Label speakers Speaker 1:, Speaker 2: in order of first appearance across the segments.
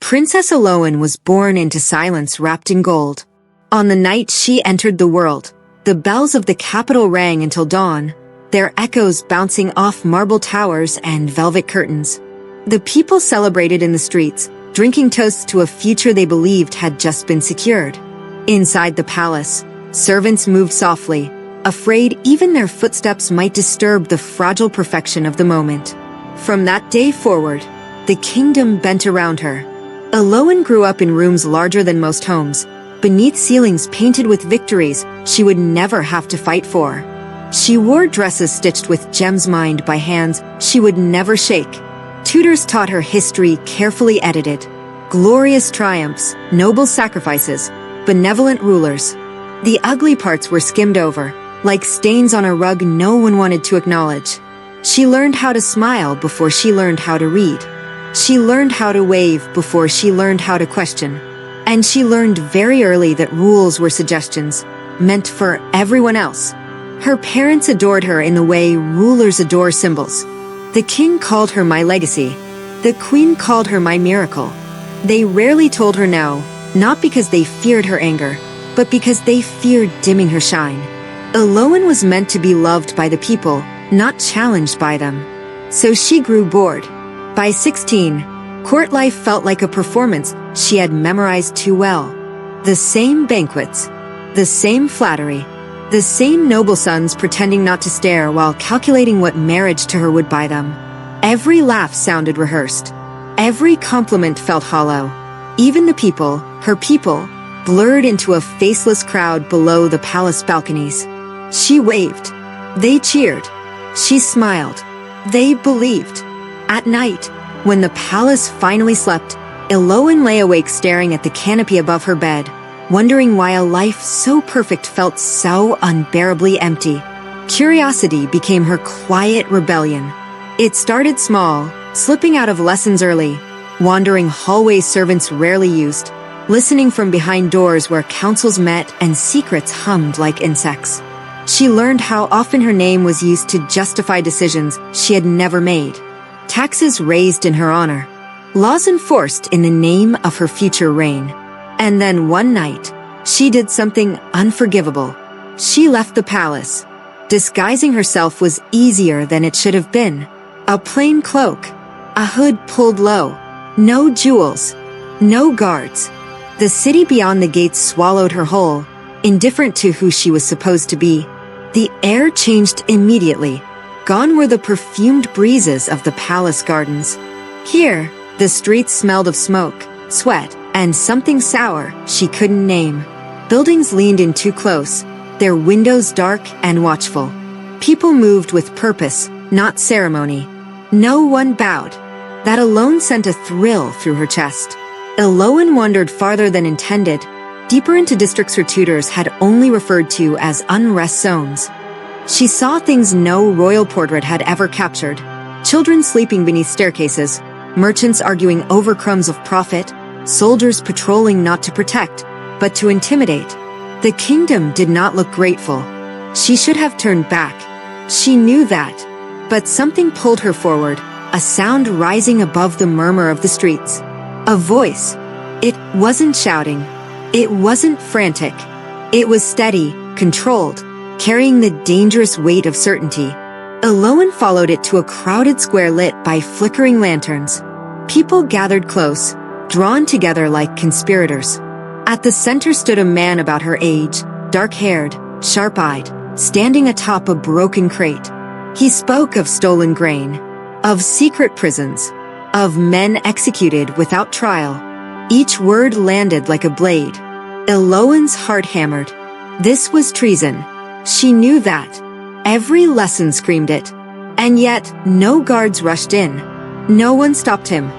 Speaker 1: Princess Elowen was born into silence wrapped in gold. On the night she entered the world, the bells of the capital rang until dawn, their echoes bouncing off marble towers and velvet curtains. The people celebrated in the streets, drinking toasts to a future they believed had just been secured. Inside the palace, servants moved softly, afraid even their footsteps might disturb the fragile perfection of the moment. From that day forward, the kingdom bent around her. Elowen grew up in rooms larger than most homes, beneath ceilings painted with victories she would never have to fight for. She wore dresses stitched with gems mined by hands she would never shake. Tutors taught her history carefully edited, glorious triumphs, noble sacrifices, benevolent rulers. The ugly parts were skimmed over, like stains on a rug no one wanted to acknowledge. She learned how to smile before she learned how to read. She learned how to wave before she learned how to question. And she learned very early that rules were suggestions, meant for everyone else. Her parents adored her in the way rulers adore symbols. The king called her my legacy. The queen called her my miracle. They rarely told her no, not because they feared her anger, but because they feared dimming her shine. Elowen was meant to be loved by the people, not challenged by them. So she grew bored. By 16, court life felt like a performance she had memorized too well. The same banquets, the same flattery, the same noble sons pretending not to stare while calculating what marriage to her would buy them. Every laugh sounded rehearsed. Every compliment felt hollow. Even the people, her people, blurred into a faceless crowd below the palace balconies. She waved. They cheered. She smiled. They believed. At night, when the palace finally slept, Elowen lay awake staring at the canopy above her bed, wondering why a life so perfect felt so unbearably empty. Curiosity became her quiet rebellion. It started small, slipping out of lessons early, wandering hallways servants rarely used, listening from behind doors where councils met and secrets hummed like insects. She learned how often her name was used to justify decisions she had never made. Taxes raised in her honor, laws enforced in the name of her future reign. And then one night, she did something unforgivable. She left the palace. Disguising herself was easier than it should have been. A plain cloak, a hood pulled low, no jewels, no guards. The city beyond the gates swallowed her whole, indifferent to who she was supposed to be. The air changed immediately. Gone were the perfumed breezes of the palace gardens. Here, the streets smelled of smoke, sweat, and something sour she couldn't name. Buildings leaned in too close, their windows dark and watchful. People moved with purpose, not ceremony. No one bowed. That alone sent a thrill through her chest. Elowen wandered farther than intended, deeper into districts her tutors had only referred to as unrest zones. She saw things no royal portrait had ever captured. Children sleeping beneath staircases, merchants arguing over crumbs of profit, soldiers patrolling not to protect, but to intimidate. The kingdom did not look grateful. She should have turned back. She knew that. But something pulled her forward, a sound rising above the murmur of the streets. A voice. It wasn't shouting. It wasn't frantic. It was steady, controlled, carrying the dangerous weight of certainty. Elowen followed it to a crowded square lit by flickering lanterns. People gathered close, drawn together like conspirators. At the center stood a man about her age, dark-haired, sharp-eyed, standing atop a broken crate. He spoke of stolen grain, of secret prisons, of men executed without trial. Each word landed like a blade. Elowen's heart hammered. This was treason. She knew that. Every lesson screamed it. And yet, no guards rushed in. No one stopped him.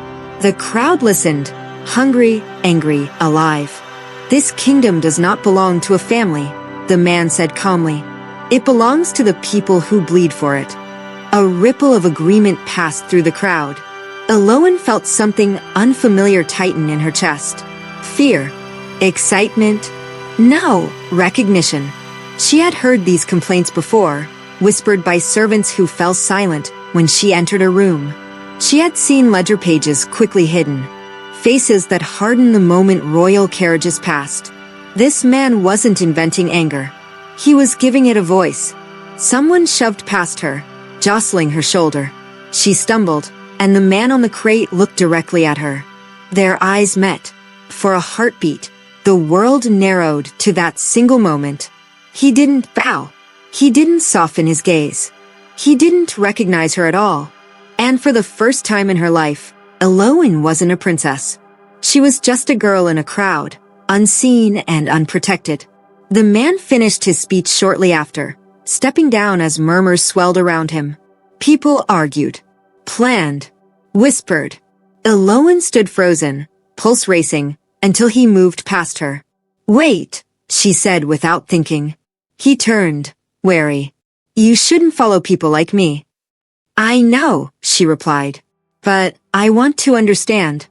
Speaker 1: The crowd listened, hungry, angry, alive. This kingdom does not belong to a family, the man said calmly. It belongs to the people who bleed for it. A ripple of agreement passed through the crowd. Elowen felt something unfamiliar tighten in her chest. Fear. Excitement. No, recognition. She had heard these complaints before, whispered by servants who fell silent when she entered a room. She had seen ledger pages quickly hidden, faces that harden the moment royal carriages passed. This man wasn't inventing anger. He was giving it a voice. Someone shoved past her, jostling her shoulder. She stumbled, and the man on the crate looked directly at her. Their eyes met. For a heartbeat, the world narrowed to that single moment. He didn't bow. He didn't soften his gaze. He didn't recognize her at all. And for the first time in her life, Elowen wasn't a princess. She was just a girl in a crowd, unseen and unprotected. The man finished his speech shortly after, stepping down as murmurs swelled around him. People argued, planned, whispered. Elowen stood frozen, pulse racing, until he moved past her. "Wait," she said without thinking. He turned, wary. "You shouldn't follow people like me." "I know," she replied. "But I want to understand."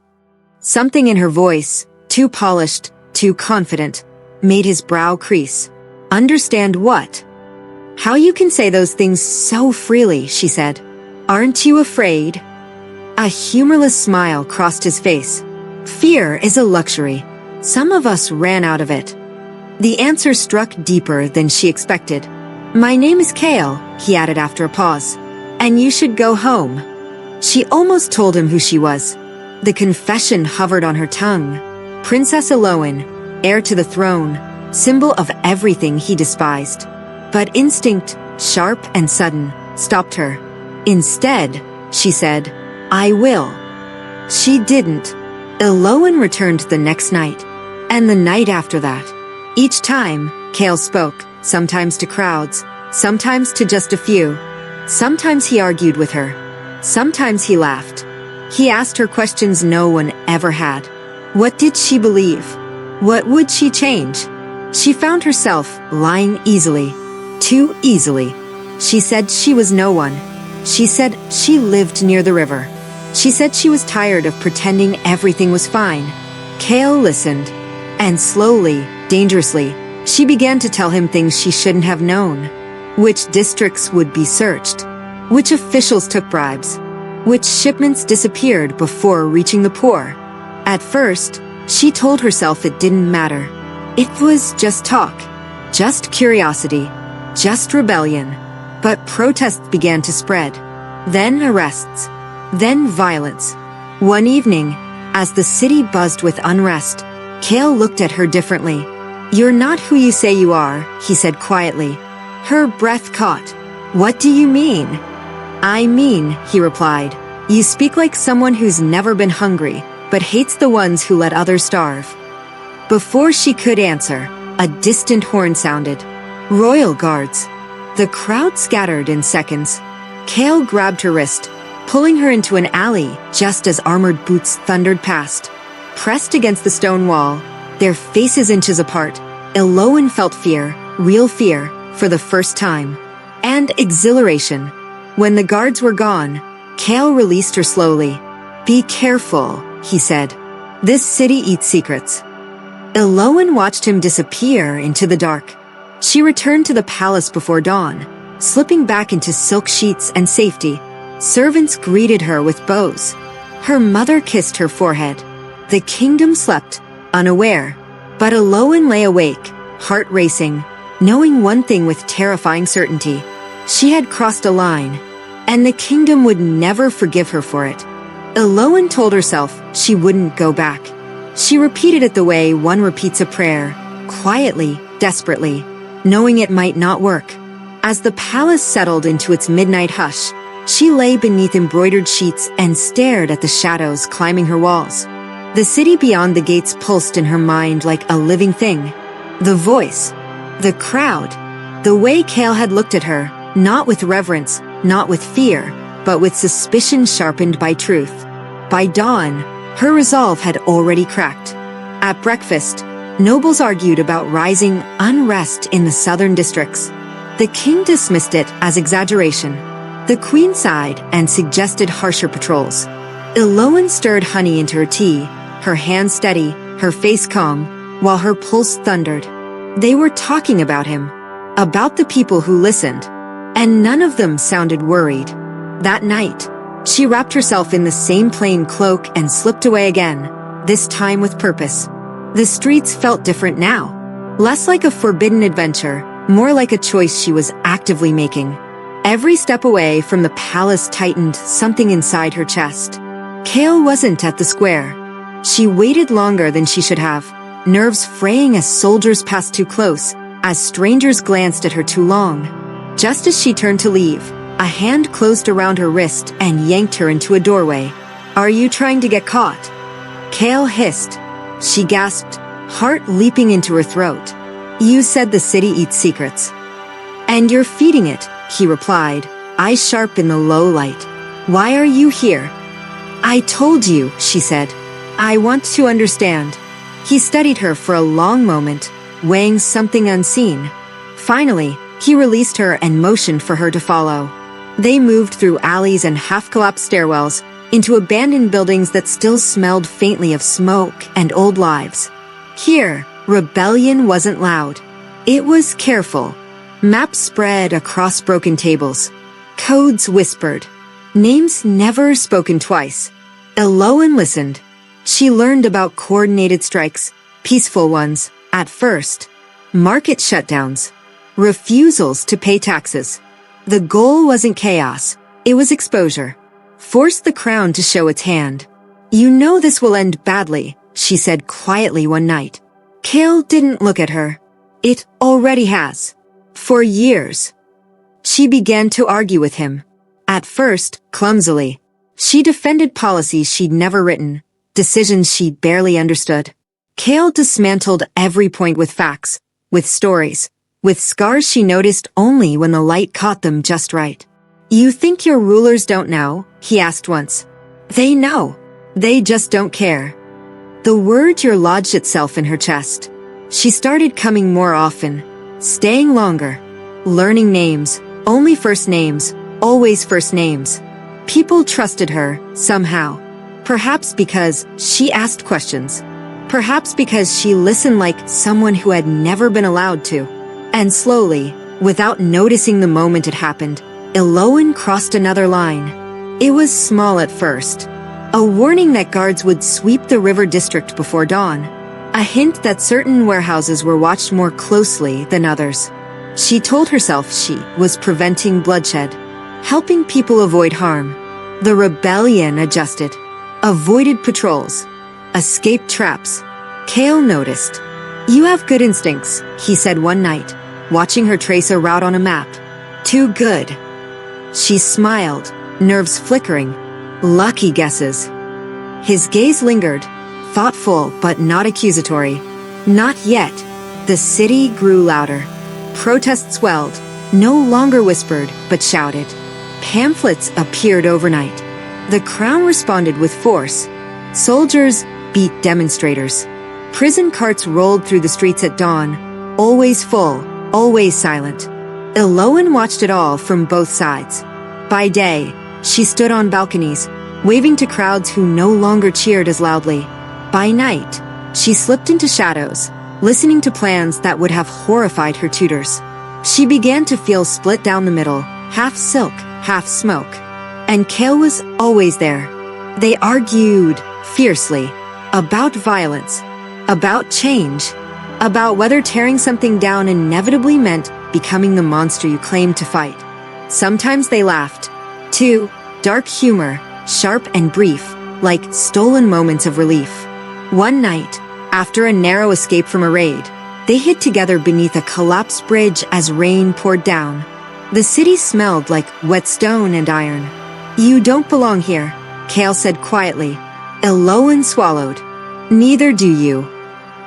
Speaker 1: Something in her voice, too polished, too confident, made his brow crease. "Understand what?" "How you can say those things so freely," she said. "Aren't you afraid?" A humorless smile crossed his face. "Fear is a luxury. Some of us ran out of it." The answer struck deeper than she expected. "My name is Kael," he added after a pause. "And you should go home." She almost told him who she was. The confession hovered on her tongue. Princess Elowen, heir to the throne, symbol of everything he despised. But instinct, sharp and sudden, stopped her. "Instead," she said, "I will." She didn't. Elowen returned the next night, and the night after that. Each time, Kael spoke, sometimes to crowds, sometimes to just a few. Sometimes he argued with her. Sometimes he laughed. He asked her questions no one ever had. What did she believe? What would she change? She found herself lying easily. Too easily. She said she was no one. She said she lived near the river. She said she was tired of pretending everything was fine. Kael listened. And slowly, dangerously, she began to tell him things she shouldn't have known. Which districts would be searched. Which officials took bribes. Which shipments disappeared before reaching the poor. At first, she told herself it didn't matter. It was just talk. Just curiosity. Just rebellion. But protests began to spread. Then arrests. Then violence. One evening, as the city buzzed with unrest, Kael looked at her differently. "You're not who you say you are," he said quietly. Her breath caught. "What do you mean?" "I mean," he replied, "you speak like someone who's never been hungry, but hates the ones who let others starve." Before she could answer, a distant horn sounded. Royal guards. The crowd scattered in seconds. Kael grabbed her wrist, pulling her into an alley just as armored boots thundered past. Pressed against the stone wall, their faces inches apart, Elowen felt fear, real fear, for the first time. And exhilaration. When the guards were gone, Kael released her slowly. "Be careful," he said. "This city eats secrets." Elowen watched him disappear into the dark. She returned to the palace before dawn, slipping back into silk sheets and safety. Servants greeted her with bows. Her mother kissed her forehead. The kingdom slept, unaware. But Elowen lay awake, heart racing, knowing one thing with terrifying certainty. She had crossed a line, and the kingdom would never forgive her for it. Elowen told herself she wouldn't go back. She repeated it the way one repeats a prayer, quietly, desperately, knowing it might not work. As the palace settled into its midnight hush, she lay beneath embroidered sheets and stared at the shadows climbing her walls. The city beyond the gates pulsed in her mind like a living thing. The voice, the crowd, the way Kael had looked at her, not with reverence, not with fear, but with suspicion sharpened by truth. By dawn, her resolve had already cracked. At breakfast, nobles argued about rising unrest in the southern districts. The king dismissed it as exaggeration. The queen sighed and suggested harsher patrols. Elowen stirred honey into her tea, her hands steady, her face calm, while her pulse thundered. They were talking about him, about the people who listened, and none of them sounded worried. That night, she wrapped herself in the same plain cloak and slipped away again, this time with purpose. The streets felt different now. Less like a forbidden adventure, more like a choice she was actively making. Every step away from the palace tightened something inside her chest. Kael wasn't at the square. She waited longer than she should have, nerves fraying as soldiers passed too close, as strangers glanced at her too long. Just as she turned to leave, a hand closed around her wrist and yanked her into a doorway. "Are you trying to get caught?" Kael hissed. She gasped, heart leaping into her throat. "You said the city eats secrets." "And you're feeding it," he replied, eyes sharp in the low light. "Why are you here?" "I told you," she said. "I want to understand." He studied her for a long moment, weighing something unseen. Finally, he released her and motioned for her to follow. They moved through alleys and half-collapsed stairwells into abandoned buildings that still smelled faintly of smoke and old lives. Here, rebellion wasn't loud. It was careful. Maps spread across broken tables. Codes whispered. Names never spoken twice. Elowen listened. She learned about coordinated strikes, peaceful ones, at first. Market shutdowns. Refusals to pay taxes. The goal wasn't chaos. It was exposure. Force the crown to show its hand. "You know this will end badly," she said quietly one night. Kael didn't look at her. "It already has. For years." She began to argue with him. At first, clumsily. She defended policies she'd never written, decisions she'd barely understood. Kael dismantled every point with facts, with stories, with scars she noticed only when the light caught them just right. "You think your rulers don't know?" he asked once. "They know. They just don't care." The word lodged itself in her chest. She started coming more often, staying longer, learning names, only first names, always first names. People trusted her, somehow. Perhaps because she asked questions. Perhaps because she listened like someone who had never been allowed to. And slowly, without noticing the moment it happened, Elowen crossed another line. It was small at first. A warning that guards would sweep the river district before dawn. A hint that certain warehouses were watched more closely than others. She told herself she was preventing bloodshed, helping people avoid harm. The rebellion adjusted, avoided patrols, escaped traps. Kael noticed. "You have good instincts," he said one night, watching her trace a route on a map. "Too good." She smiled, nerves flickering. Lucky guesses. His gaze lingered, thoughtful but not accusatory. Not yet. The city grew louder. Protests swelled, no longer whispered but shouted. Pamphlets appeared overnight. The crown responded with force. Soldiers beat demonstrators. Prison carts rolled through the streets at dawn, always full, always silent. Elowen watched it all from both sides. By day, she stood on balconies, waving to crowds who no longer cheered as loudly. By night, she slipped into shadows, listening to plans that would have horrified her tutors. She began to feel split down the middle, half silk, half smoke. And Kael was always there. They argued fiercely about violence, about change, about whether tearing something down inevitably meant becoming the monster you claimed to fight. Sometimes they laughed, too, dark humor, sharp and brief, like stolen moments of relief. One night, after a narrow escape from a raid, they hid together beneath a collapsed bridge as rain poured down. The city smelled like wet stone and iron. "You don't belong here," Kael said quietly. Elowen swallowed. "Neither do you."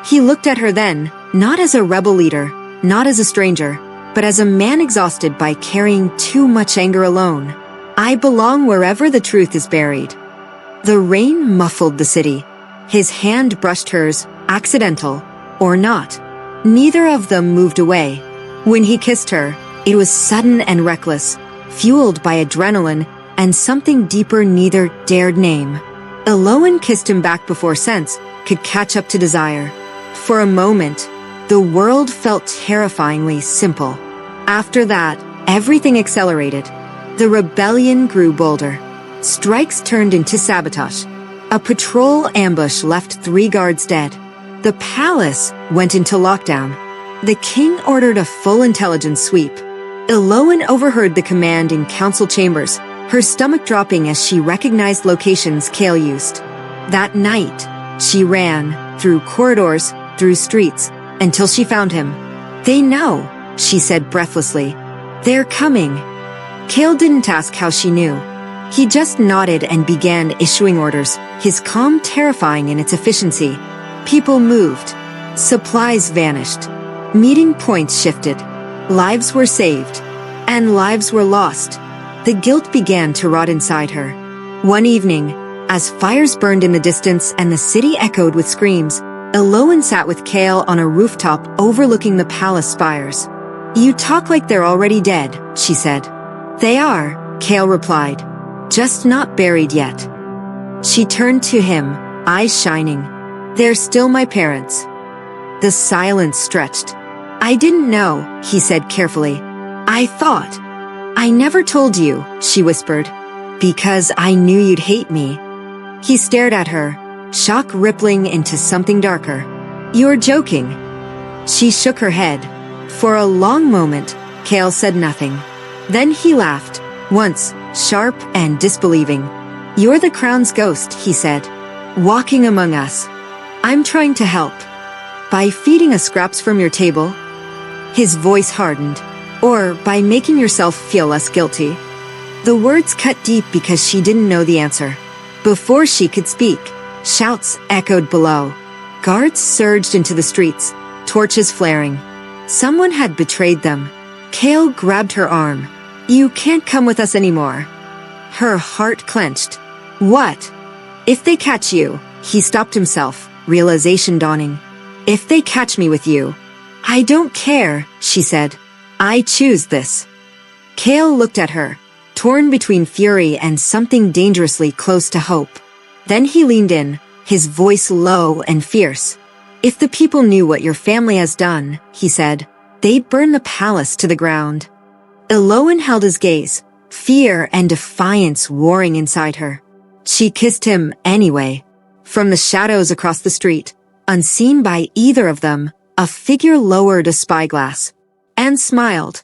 Speaker 1: He looked at her then, not as a rebel leader, not as a stranger, but as a man exhausted by carrying too much anger alone. "I belong wherever the truth is buried." The rain muffled the city. His hand brushed hers, accidental, or not. Neither of them moved away. When he kissed her, it was sudden and reckless, fueled by adrenaline and something deeper neither dared name. Elowen kissed him back before sense could catch up to desire. For a moment, the world felt terrifyingly simple. After that, everything accelerated. The rebellion grew bolder. Strikes turned into sabotage. A patrol ambush left 3 guards dead. The palace went into lockdown. The king ordered a full intelligence sweep. Elowen overheard the command in council chambers, her stomach dropping as she recognized locations Kael used. That night, she ran, through corridors, through streets, until she found him. "They know," she said breathlessly. "They're coming." Kael didn't ask how she knew. He just nodded and began issuing orders, his calm terrifying in its efficiency. People moved. Supplies vanished. Meeting points shifted. Lives were saved. And lives were lost. The guilt began to rot inside her. One evening, as fires burned in the distance and the city echoed with screams, Elowen sat with Kael on a rooftop overlooking the palace spires. "You talk like they're already dead," she said. "They are," Kael replied. "Just not buried yet." She turned to him, eyes shining. "They're still my parents." The silence stretched. "I didn't know," he said carefully. "I thought." "I never told you," she whispered. "Because I knew you'd hate me." He stared at her, shock rippling into something darker. "You're joking." She shook her head. For a long moment, Kael said nothing. Then he laughed, once, sharp and disbelieving. "You're the crown's ghost," he said. "Walking among us. I'm trying to help." "By feeding us scraps from your table?" His voice hardened. "Or by making yourself feel less guilty?" The words cut deep because she didn't know the answer. Before she could speak, shouts echoed below. Guards surged into the streets, torches flaring. Someone had betrayed them. Kael grabbed her arm. "You can't come with us anymore." Her heart clenched. "What?" "If they catch you," he stopped himself, realization dawning. "If they catch me with you." "I don't care," she said. "I choose this." Kael looked at her, torn between fury and something dangerously close to hope. Then he leaned in, his voice low and fierce. "If the people knew what your family has done," he said, "they'd burn the palace to the ground." Elowen held his gaze, fear and defiance warring inside her. She kissed him anyway. From the shadows across the street, unseen by either of them, a figure lowered a spyglass and smiled.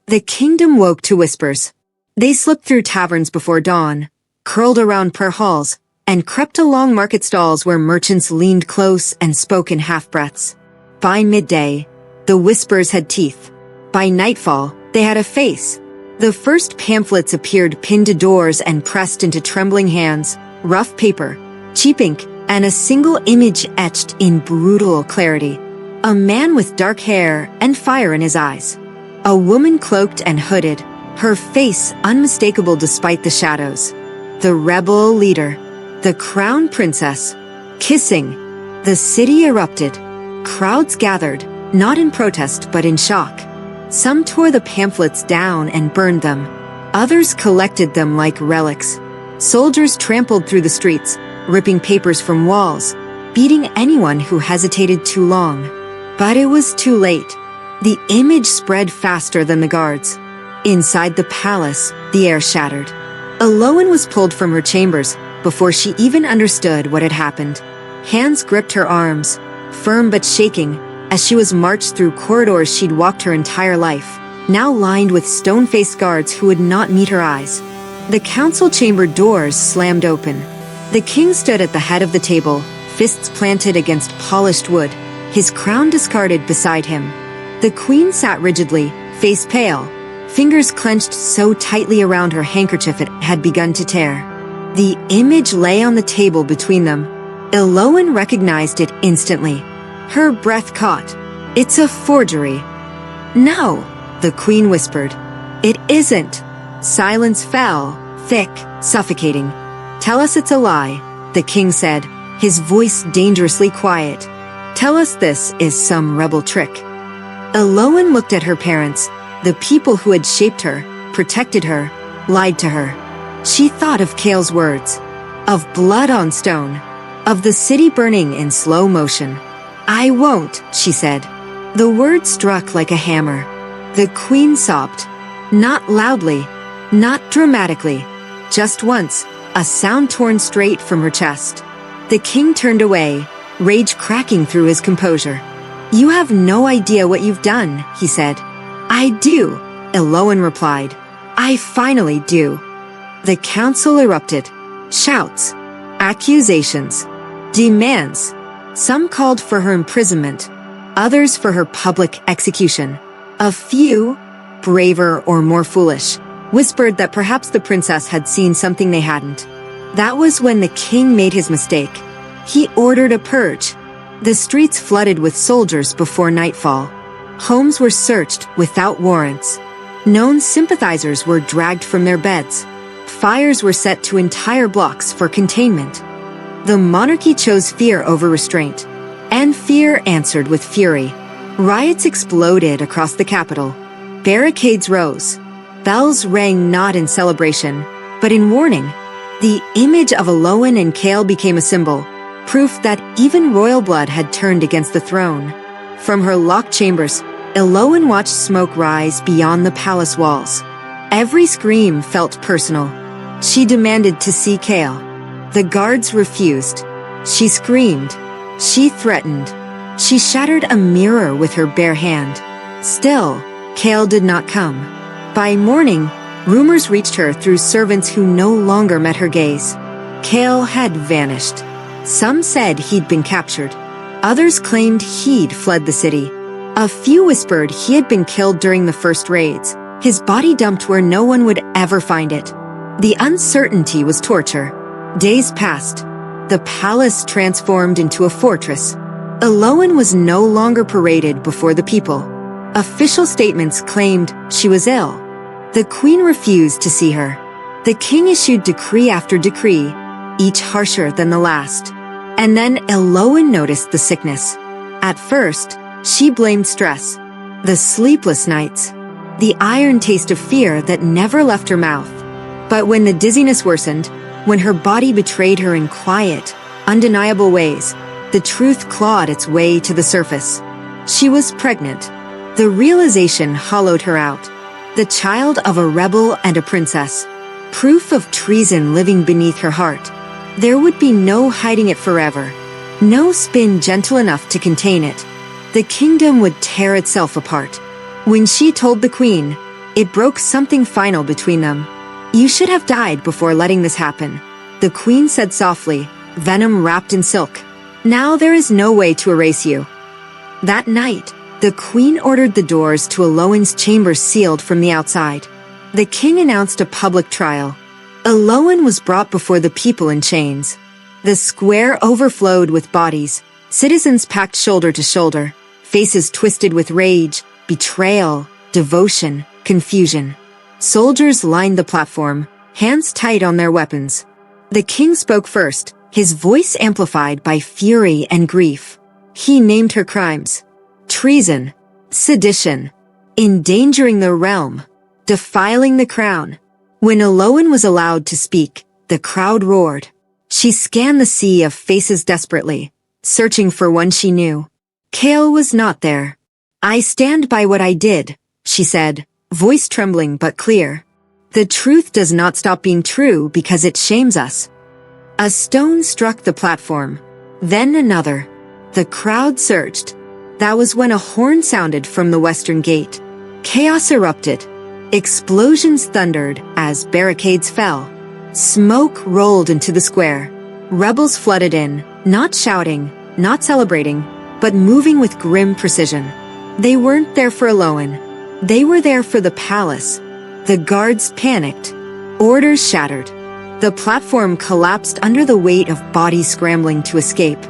Speaker 1: The kingdom woke to whispers. They slipped through taverns before dawn, curled around prayer halls, and crept along market stalls where merchants leaned close and spoke in half-breaths. By midday, the whispers had teeth. By nightfall, they had a face. The first pamphlets appeared pinned to doors and pressed into trembling hands, rough paper, cheap ink, and a single image etched in brutal clarity. A man with dark hair and fire in his eyes. A woman cloaked and hooded, her face unmistakable despite the shadows. The rebel leader, the crown princess, kissing. The city erupted. Crowds gathered, not in protest but in shock. Some tore the pamphlets down and burned them. Others collected them like relics. Soldiers trampled through the streets, ripping papers from walls, beating anyone who hesitated too long. But it was too late. The image spread faster than the guards. Inside the palace, the air shattered. Elowen was pulled from her chambers before she even understood what had happened. Hands gripped her arms, firm but shaking, as she was marched through corridors she'd walked her entire life, now lined with stone-faced guards who would not meet her eyes. The council chamber doors slammed open. The king stood at the head of the table, fists planted against polished wood, his crown discarded beside him. The queen sat rigidly, face pale, fingers clenched so tightly around her handkerchief it had begun to tear. The image lay on the table between them. Elowen recognized it instantly. Her breath caught. "It's a forgery." "No," the queen whispered. "It isn't." Silence fell, thick, suffocating. "Tell us it's a lie," the king said, his voice dangerously quiet. "Tell us this is some rebel trick." Elowen looked at her parents, the people who had shaped her, protected her, lied to her. She thought of Kael's words, of blood on stone, of the city burning in slow motion. "I won't," she said. The word struck like a hammer. The queen sobbed. Not loudly, not dramatically, just once, a sound torn straight from her chest. The king turned away, rage cracking through his composure. "You have no idea what you've done," he said. "I do," Elowen replied. "I finally do." The council erupted. Shouts, accusations, demands. Some called for her imprisonment, others for her public execution. A few, braver or more foolish, whispered that perhaps the princess had seen something they hadn't. That was when the king made his mistake. He ordered a purge. The streets flooded with soldiers before nightfall. Homes were searched without warrants. Known sympathizers were dragged from their beds. Fires were set to entire blocks for containment. The monarchy chose fear over restraint, and fear answered with fury. Riots exploded across the capital. Barricades rose. Bells rang not in celebration, but in warning. The image of Elowen and Kael became a symbol, proof that even royal blood had turned against the throne. From her locked chambers, Elowen watched smoke rise beyond the palace walls. Every scream felt personal. She demanded to see Kael. The guards refused. She screamed. She threatened. She shattered a mirror with her bare hand. Still, Kael did not come. By morning, rumors reached her through servants who no longer met her gaze. Kael had vanished. Some said he'd been captured. Others claimed he'd fled the city. A few whispered he had been killed during the first raids, his body dumped where no one would ever find it. The uncertainty was torture. Days passed. The palace transformed into a fortress. Elowen was no longer paraded before the people. Official statements claimed she was ill. The queen refused to see her. The king issued decree after decree, each harsher than the last. And then Elowen noticed the sickness. At first, she blamed stress, the sleepless nights, the iron taste of fear that never left her mouth. But when the dizziness worsened, when her body betrayed her in quiet, undeniable ways, the truth clawed its way to the surface. She was pregnant. The realization hollowed her out. The child of a rebel and a princess. Proof of treason living beneath her heart. There would be no hiding it forever. No spin gentle enough to contain it. The kingdom would tear itself apart. When she told the queen, it broke something final between them. "You should have died before letting this happen," the queen said softly, venom wrapped in silk. "Now there is no way to erase you." That night, the queen ordered the doors to Elowen's chamber sealed from the outside. The king announced a public trial. Elowen was brought before the people in chains. The square overflowed with bodies, citizens packed shoulder to shoulder, faces twisted with rage, betrayal, devotion, confusion. Soldiers lined the platform, hands tight on their weapons. The king spoke first, his voice amplified by fury and grief. He named her crimes: treason, sedition, endangering the realm, defiling the crown. When Elowen was allowed to speak, the crowd roared. She scanned the sea of faces desperately, searching for one she knew. Kael was not there. "I stand by what I did," she said, voice trembling but clear. "The truth does not stop being true because it shames us." A stone struck the platform, then another. The crowd surged. That was when a horn sounded from the western gate. Chaos erupted. Explosions thundered as barricades fell. Smoke rolled into the square. Rebels flooded in, not shouting, not celebrating, but moving with grim precision. They weren't there for Elowen. They were there for the palace. The guards panicked. Orders shattered. The platform collapsed under the weight of bodies scrambling to escape.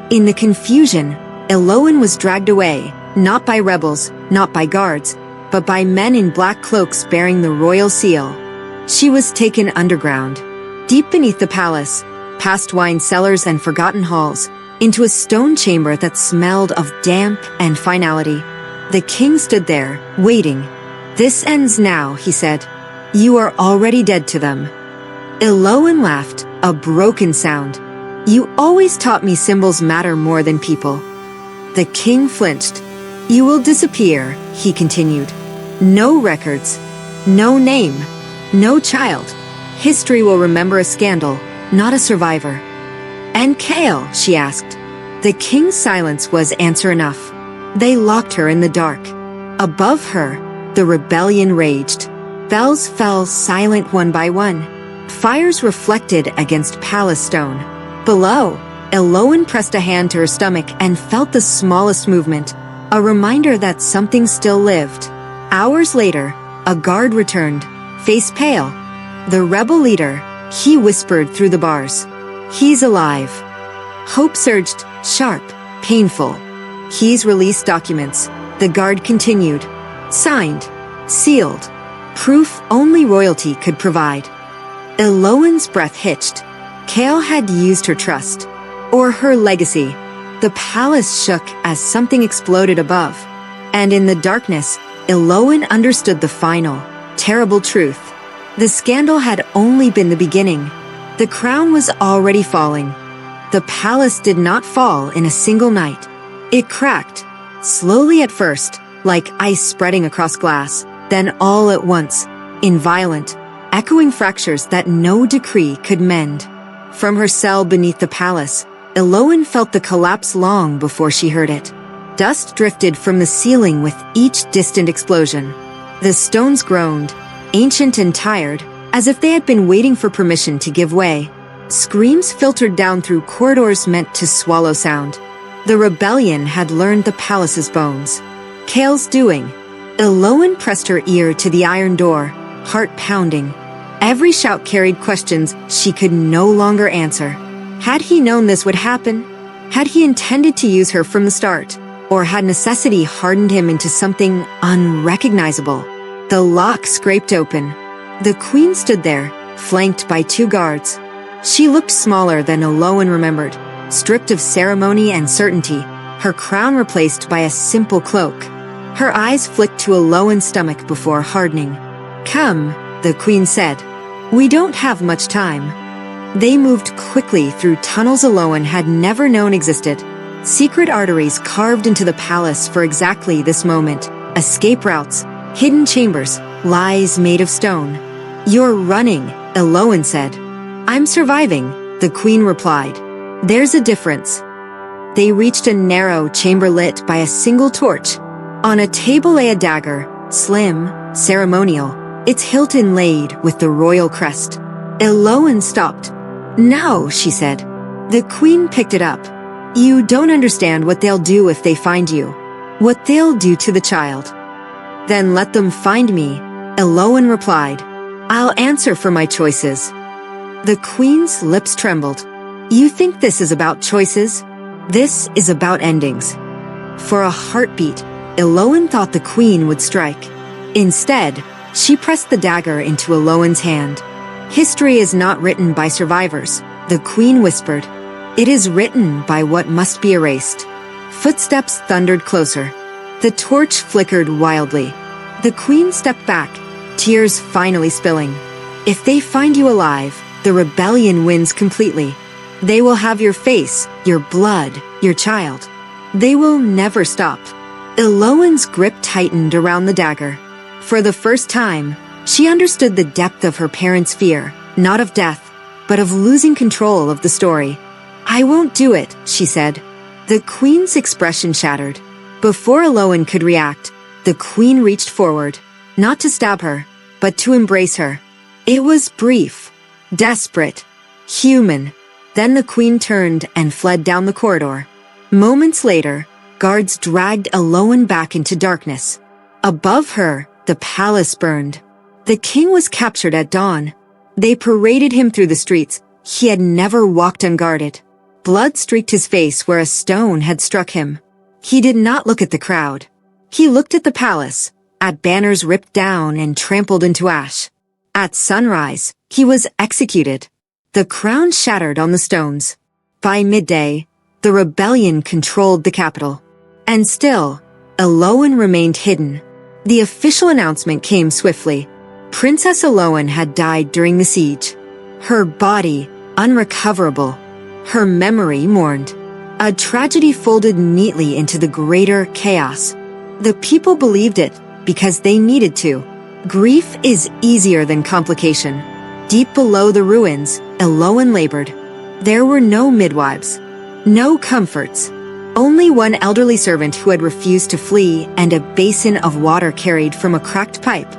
Speaker 1: In the confusion, Elowen was dragged away, not by rebels, not by guards, but by men in black cloaks bearing the royal seal. She was taken underground, deep beneath the palace, past wine cellars and forgotten halls, into a stone chamber that smelled of damp and finality. The king stood there, waiting. "This ends now," he said. "You are already dead to them." Elowen laughed, a broken sound. "You always taught me symbols matter more than people." The king flinched. "You will disappear," he continued. "No records, no name, no child. History will remember a scandal, not a survivor. And Kael, she asked. The king's silence was answer enough. They locked her in the dark. Above her, the rebellion raged. Bells fell silent one by one. Fires reflected against palace stone. Below, Elowen pressed a hand to her stomach and felt the smallest movement, a reminder that something still lived. Hours later, a guard returned, face pale. The rebel leader, he whispered through the bars. He's alive. Hope surged, sharp, painful. He's released documents. The guard continued. Signed. Sealed. Proof only royalty could provide. Elowen's breath hitched. Kael had used her trust. Or her legacy. The palace shook as something exploded above. And in the darkness, Elowen understood the final, terrible truth. The scandal had only been the beginning. The crown was already falling. The palace did not fall in a single night. It cracked, slowly at first, like ice spreading across glass, then all at once, in violent, echoing fractures that no decree could mend. From her cell beneath the palace, Elowen felt the collapse long before she heard it. Dust drifted from the ceiling with each distant explosion. The stones groaned, ancient and tired, as if they had been waiting for permission to give way. Screams filtered down through corridors meant to swallow sound. The rebellion had learned the palace's bones. Kael's doing. Elowen pressed her ear to the iron door, heart pounding. Every shout carried questions she could no longer answer. Had he known this would happen? Had he intended to use her from the start? Or had necessity hardened him into something unrecognizable? The lock scraped open. The queen stood there, flanked by 2 guards. She looked smaller than Elowen remembered, stripped of ceremony and certainty, her crown replaced by a simple cloak. Her eyes flicked to Elowen's stomach before hardening. Come, the queen said. We don't have much time. They moved quickly through tunnels Elowen had never known existed. Secret arteries carved into the palace for exactly this moment. Escape routes, hidden chambers, lies made of stone. You're running, Elowen said. I'm surviving, the queen replied. There's a difference. They reached a narrow chamber lit by a single torch. On a table lay a dagger, slim, ceremonial, its hilt inlaid with the royal crest. Elowen stopped. No, she said. The queen picked it up. You don't understand what they'll do if they find you. What they'll do to the child. Then let them find me, Elowen replied. I'll answer for my choices. The queen's lips trembled. You think this is about choices? This is about endings. For a heartbeat, Elowen thought the queen would strike. Instead, she pressed the dagger into Elowen's hand. History is not written by survivors, the queen whispered. It is written by what must be erased. Footsteps thundered closer. The torch flickered wildly. The queen stepped back, tears finally spilling. If they find you alive, the rebellion wins completely. They will have your face, your blood, your child. They will never stop. Elowen's grip tightened around the dagger. For the first time, she understood the depth of her parents' fear, not of death, but of losing control of the story. I won't do it, she said. The queen's expression shattered. Before Elowen could react, the queen reached forward, not to stab her, but to embrace her. It was brief, desperate, human. Then the queen turned and fled down the corridor. Moments later, guards dragged Elowen back into darkness. Above her, the palace burned. The king was captured at dawn. They paraded him through the streets. He had never walked unguarded. Blood streaked his face where a stone had struck him. He did not look at the crowd. He looked at the palace, at banners ripped down and trampled into ash. At sunrise, he was executed. The crown shattered on the stones. By midday, the rebellion controlled the capital. And still, Elowen remained hidden. The official announcement came swiftly. Princess Elowen had died during the siege. Her body, unrecoverable. Her memory mourned. A tragedy folded neatly into the greater chaos. The people believed it because they needed to. Grief is easier than complication. Deep below the ruins, Elowen labored. There were no midwives, no comforts, only one elderly servant who had refused to flee and a basin of water carried from a cracked pipe.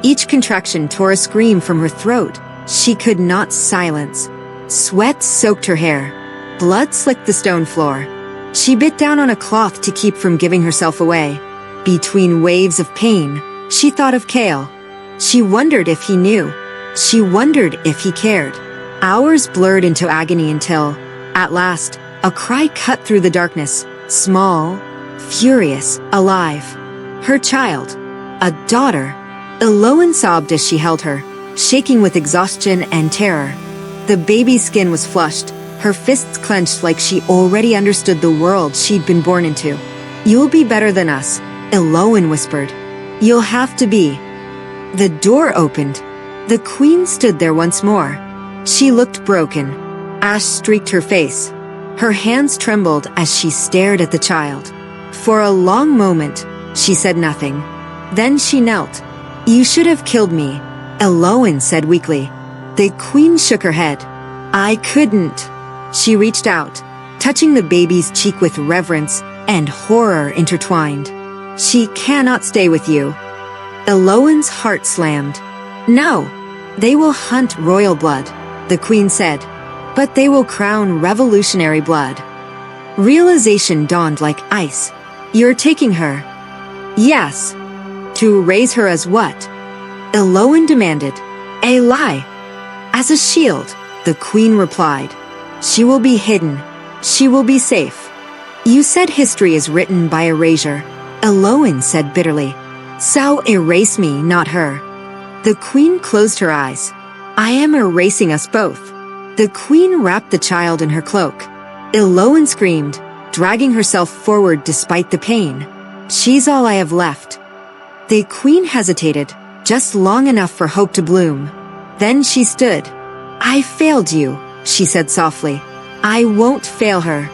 Speaker 1: Each contraction tore a scream from her throat she could not silence. Sweat soaked her hair. Blood slicked the stone floor. She bit down on a cloth to keep from giving herself away. Between waves of pain, she thought of Kael. She wondered if he knew. She wondered if he cared. Hours blurred into agony until, at last, a cry cut through the darkness, small, furious, alive. Her child, a daughter. Elowen sobbed as she held her, shaking with exhaustion and terror. The baby's skin was flushed, her fists clenched like she already understood the world she'd been born into. "You'll be better than us," Elowen whispered. "You'll have to be." The door opened. The queen stood there once more. She looked broken. Ash streaked her face. Her hands trembled as she stared at the child. For a long moment, she said nothing. Then she knelt. "You should have killed me," Elowen said weakly. The queen shook her head. "I couldn't." She reached out, touching the baby's cheek with reverence and horror intertwined. "She cannot stay with you." Elowen's heart slammed. "No, they will hunt royal blood," the queen said, "but they will crown revolutionary blood." Realization dawned like ice. "You're taking her?" "Yes." "To raise her as what?" Elowen demanded. "A lie." "As a shield," the queen replied. "She will be hidden. She will be safe." "You said history is written by erasure," Elowen said bitterly. "So erase me, not her." The queen closed her eyes. "I am erasing us both." The queen wrapped the child in her cloak. Elowen screamed, dragging herself forward despite the pain. "She's all I have left." The queen hesitated, just long enough for hope to bloom. Then she stood. "I failed you," she said softly. "I won't fail her."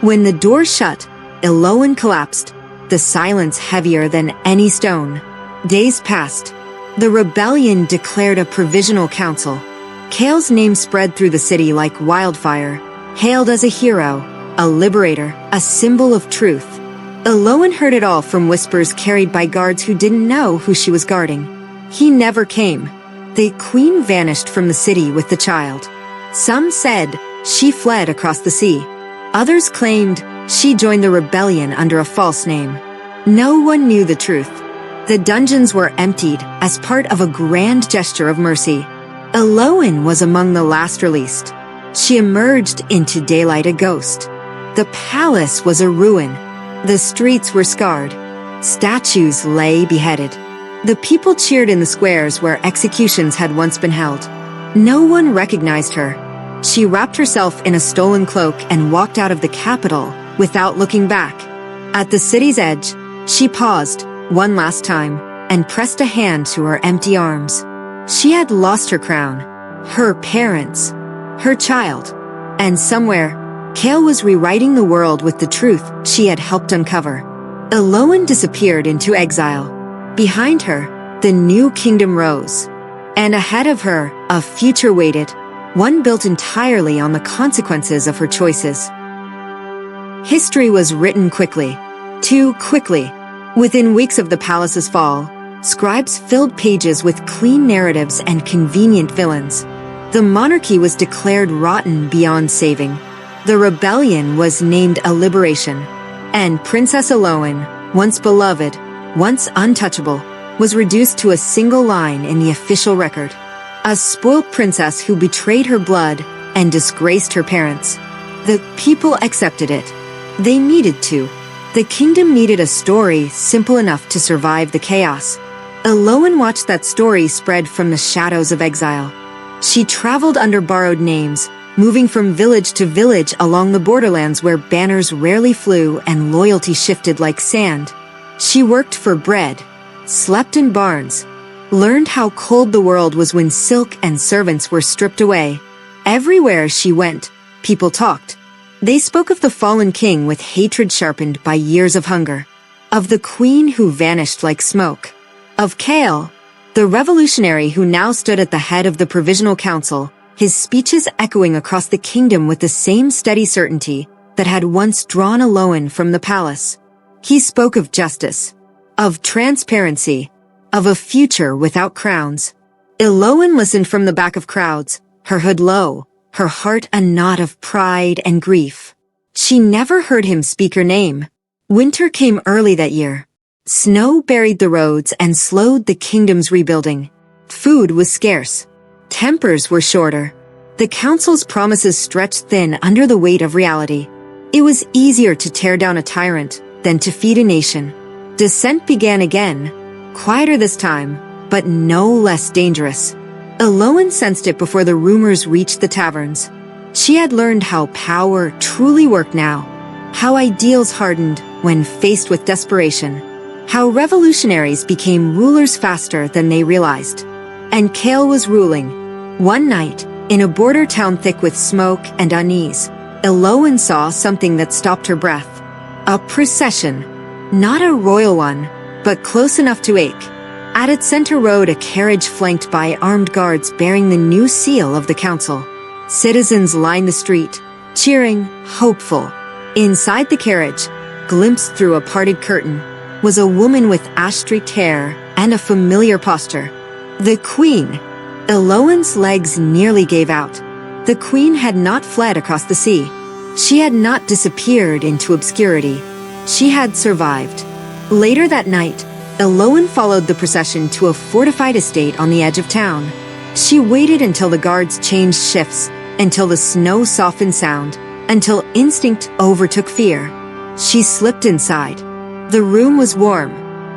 Speaker 1: When the door shut, Elowen collapsed, the silence heavier than any stone. Days passed. The rebellion declared a provisional council. Kael's name spread through the city like wildfire, hailed as a hero, a liberator, a symbol of truth. Elowen heard it all from whispers carried by guards who didn't know who she was guarding. He never came. The queen vanished from the city with the child. Some said she fled across the sea. Others claimed she joined the rebellion under a false name. No one knew the truth. The dungeons were emptied as part of a grand gesture of mercy. Elowen was among the last released. She emerged into daylight a ghost. The palace was a ruin. The streets were scarred. Statues lay beheaded. The people cheered in the squares where executions had once been held. No one recognized her. She wrapped herself in a stolen cloak and walked out of the capital without looking back. At the city's edge, she paused one last time and pressed a hand to her empty arms. She had lost her crown, her parents, her child, and somewhere, Kael was rewriting the world with the truth she had helped uncover. Elowen disappeared into exile. Behind her, the new kingdom rose. And ahead of her, a future waited, one built entirely on the consequences of her choices. History was written quickly. Too quickly. Within weeks of the palace's fall, scribes filled pages with clean narratives and convenient villains. The monarchy was declared rotten beyond saving. The rebellion was named a liberation. And Princess Elowen, once beloved, once untouchable, was reduced to a single line in the official record. A spoilt princess who betrayed her blood and disgraced her parents. The people accepted it. They needed to. The kingdom needed a story simple enough to survive the chaos. Elowen watched that story spread from the shadows of exile. She traveled under borrowed names, moving from village to village along the borderlands where banners rarely flew and loyalty shifted like sand. She worked for bread, slept in barns, learned how cold the world was when silk and servants were stripped away. Everywhere she went, people talked. They spoke of the fallen king with hatred sharpened by years of hunger, of the queen who vanished like smoke, of Kael, The revolutionary who now stood at the head of the Provisional Council, his speeches echoing across the kingdom with the same steady certainty that had once drawn Elowen from the palace. He spoke of justice, of transparency, of a future without crowns. Elowen listened from the back of crowds, her hood low, her heart a knot of pride and grief. She never heard him speak her name. Winter came early that year. Snow buried the roads and slowed the kingdom's rebuilding. Food was scarce. Tempers were shorter. The council's promises stretched thin under the weight of reality. It was easier to tear down a tyrant than to feed a nation. Dissent began again, quieter this time, but no less dangerous. Elowen sensed it before the rumors reached the taverns. She had learned how power truly worked now, how ideals hardened when faced with desperation, how revolutionaries became rulers faster than they realized. And Kael was ruling. One night, in a border town thick with smoke and unease, Elowen saw something that stopped her breath. A procession. Not a royal one, but close enough to ache. At its center rode a carriage flanked by armed guards bearing the new seal of the council. Citizens lined the street, cheering, hopeful. Inside the carriage, glimpsed through a parted curtain, was a woman with ash-streaked hair and a familiar posture. The Queen. Elowen's legs nearly gave out. The Queen had not fled across the sea. She had not disappeared into obscurity. She had survived. Later that night, Elowen followed the procession to a fortified estate on the edge of town. She waited until the guards changed shifts, until the snow softened sound, until instinct overtook fear. She slipped inside. The room was warm,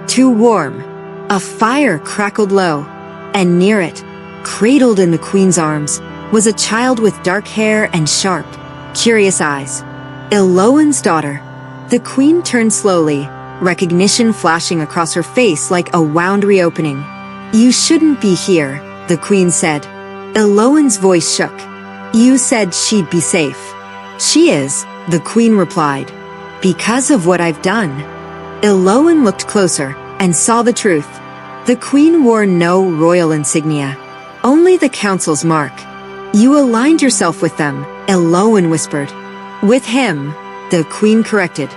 Speaker 1: too warm. A fire crackled low, and near it, cradled in the Queen's arms, was a child with dark hair and sharp, curious eyes. Elowen's daughter. The Queen turned slowly, recognition flashing across her face like a wound reopening. "You shouldn't be here," the Queen said. Elowen's voice shook. "You said she'd be safe." "She is," the Queen replied. "Because of what I've done." Elowen looked closer and saw the truth. The Queen wore no royal insignia, only the council's mark. "You aligned yourself with them," Elowen whispered. "With him," the Queen corrected.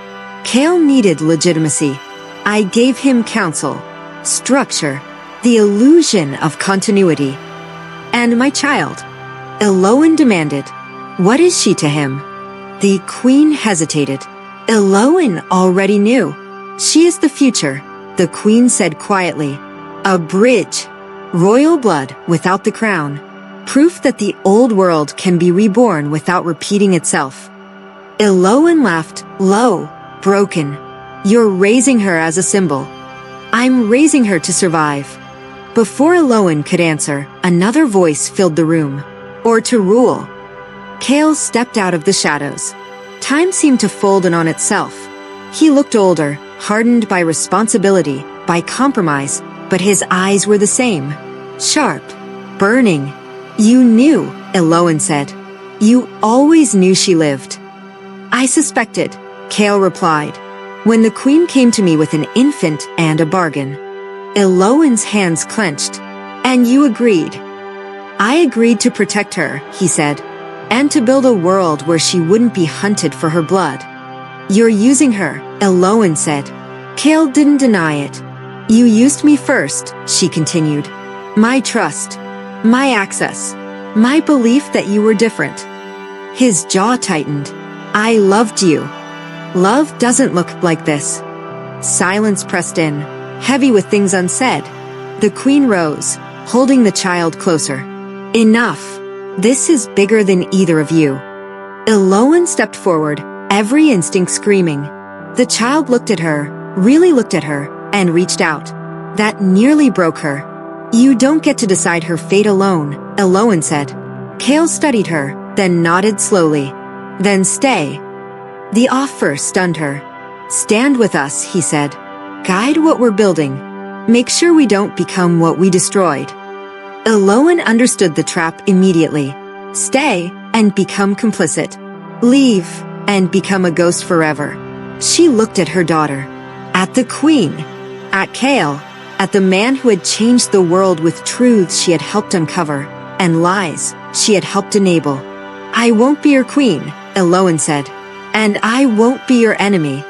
Speaker 1: "Kael needed legitimacy. I gave him counsel, structure, the illusion of continuity." "And my child?" Elowen demanded. "What is she to him?" The Queen hesitated. Elowen already knew. "She is the future," the Queen said quietly. "A bridge. Royal blood without the crown. Proof that the old world can be reborn without repeating itself." Elowen laughed, low, broken. "You're raising her as a symbol." "I'm raising her to survive." Before Elowen could answer, another voice filled the room. "Or to rule." Kael stepped out of the shadows. Time seemed to fold in on itself. He looked older, hardened by responsibility, by compromise, but his eyes were the same. Sharp, burning. "You knew," Elowen said. "You always knew she lived." "I suspected," Kael replied, "when the Queen came to me with an infant and a bargain." Elowen's hands clenched. "And you agreed." "I agreed to protect her," he said, "and to build a world where she wouldn't be hunted for her blood." "You're using her," Elowen said. Kael didn't deny it. "You used me first," she continued. "My trust, my access, my belief that you were different." His jaw tightened. "I loved you." "Love doesn't look like this." Silence pressed in, heavy with things unsaid. The Queen rose, holding the child closer. "Enough. This is bigger than either of you." Elowen stepped forward, every instinct screaming. The child looked at her, really looked at her, and reached out. That nearly broke her. "You don't get to decide her fate alone," Elowen said. Kael studied her, then nodded slowly. "Then stay." The offer stunned her. "Stand with us," he said. "Guide what we're building. Make sure we don't become what we destroyed." Elowen understood the trap immediately. Stay and become complicit. Leave and become a ghost forever. She looked at her daughter. At the Queen. At Kael. at the man who had changed the world with truths she had helped uncover, and lies she had helped enable. "I won't be your queen," Elowen said, "and I won't be your enemy."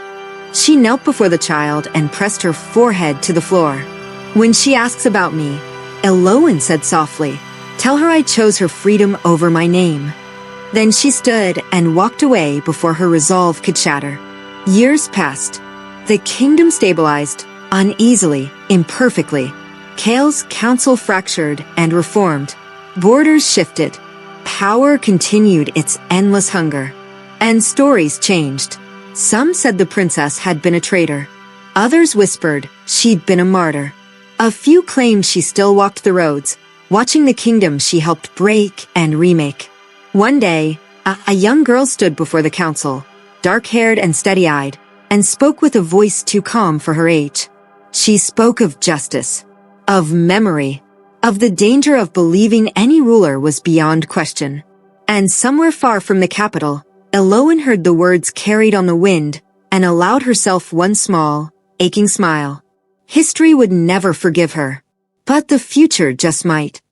Speaker 1: She knelt before the child and pressed her forehead to the floor. "When she asks about me," Elowen said softly, "tell her I chose her freedom over my name." Then she stood and walked away before her resolve could shatter. Years passed. The kingdom stabilized, uneasily, imperfectly. Kael's council fractured and reformed. Borders shifted. Power continued its endless hunger. And stories changed. Some said the princess had been a traitor. Others whispered she'd been a martyr. A few claimed she still walked the roads, watching the kingdom she helped break and remake. One day, a young girl stood before the council, dark-haired and steady-eyed, and spoke with a voice too calm for her age. She spoke of justice, of memory, of the danger of believing any ruler was beyond question. And somewhere far from the capital, Elowen heard the words carried on the wind and allowed herself one small, aching smile. History would never forgive her, but the future just might.